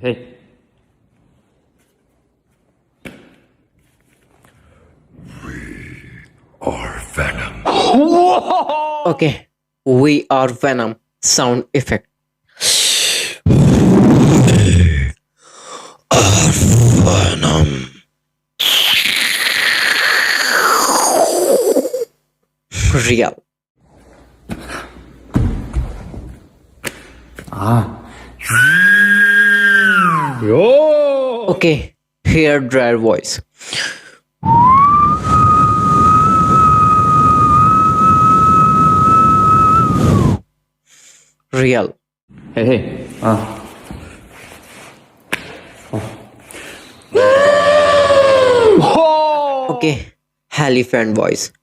Hey. Or Venom. Okay, we are Venom. Sound effect. Venom. Real. Yo. Okay, hair dryer voice. Real. Hey. Okay, elephant voice.